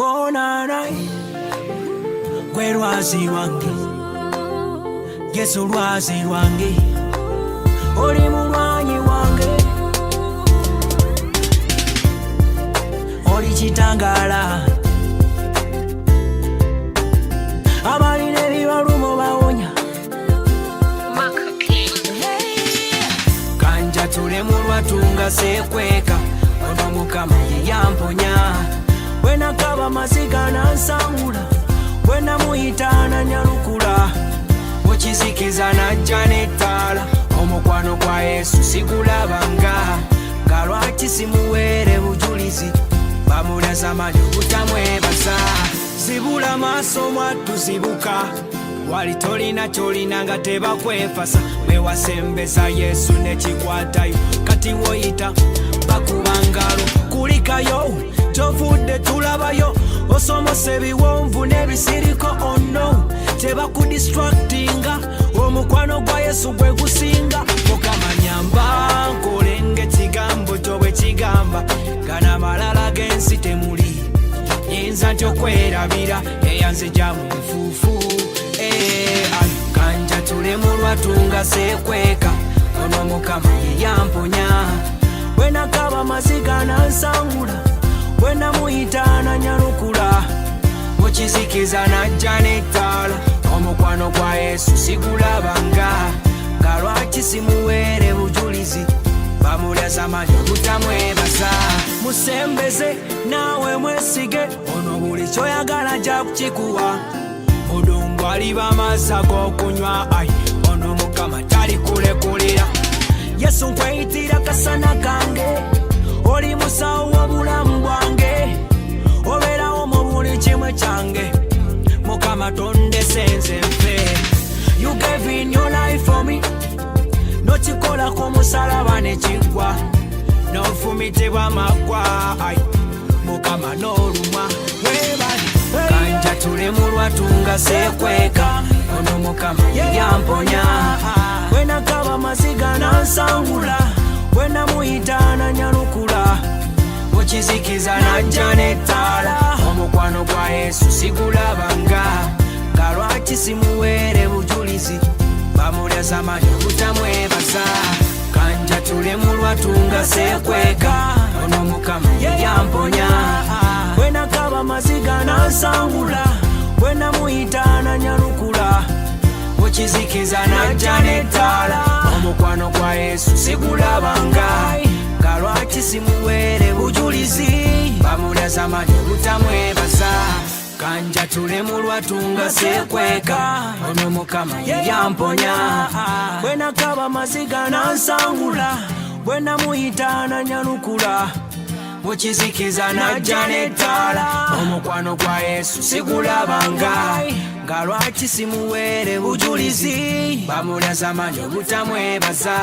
onana gwe lwazi lwange Yesu lwazi lwange oli mulwanyi wange oli kitangala abalina ebibalumo bawonya kanja tule mulwatunga sekweka ono mukama ye yamponya bwenakaba maziga nansangula bwenamuyita nanyalukula mukizikiza najja n'ettaala omukwano gwa Yesu sigulabanga nga lwaki simuweere bujulizi bamulaza mani butamwebaza zibula maaso mwattu zibuka wali tolina kyolina nga tebakwefasa wewasembeza Yesu nekikwatayo kati woyita bakubangalo kulikayo tovudde tulabayo osomose ebiwonvu n'ebisiriko ono tebakudistractinga omukwano gwa Yesu gwe gusinga mukamanyamba nkolenge ekigambo kyo bwe kigamba gana malala g'ensi temuli yinza nti okwerabira eyanzija mu nfuufu kanja tule mulwatunga sekweka ono mukama ye yamponya bwenakaba maziga nansangula bwenamuyita nanyalukula mukizikiza najja n'ettaala omukwano gwa Yesu sigulabanga nga lwaki simuweere bujulizi bamulaza mani butamwebaza musembeze naawe mwesige ono buli kyoyagala ja kukikuwa odongo aliba amazzi ag'okunywa ai ono mukama talikulekulira Yesu nkweyitira kasana kange oli musawo w'obulamu bwange obeerawo mu buli kimu kyange mukama tondesenze nfe you gave in your life for me nokikolako musalaba ne kiggwa n'ofumitibwa magwa ai mukama n'olumwa webali kanja tule mulwatunga sekweka ono mukama yamponya bwenakaba maziga nansangula bwenamuyita nanyalukula mukizikiza najja n'ettaala omukwano gwa Yesu sigulabanga nga lwaki simuweere bujulizi bamulaza mani butamwebaza kanja tule mulwatunga sekweka ono mukama yamponya bwenakaba maziga nansangula bwenamuyita nanyalukula mukizikiza najja n'ettaala omukwano gwa Yesu sigulabanga nga lwaki simuweere bujulizi bamulaza mani butamwebaza kanja tule mulwatunga sekweka ono mukama yamponya bwenakaba maziga nansangula bwenamuyita nanyalukula mukizikiza najja n'ettaala omukwano gwa Yesu sigulabanga nga lwaki simuweere bujulizi bamulaza mani butamwebaza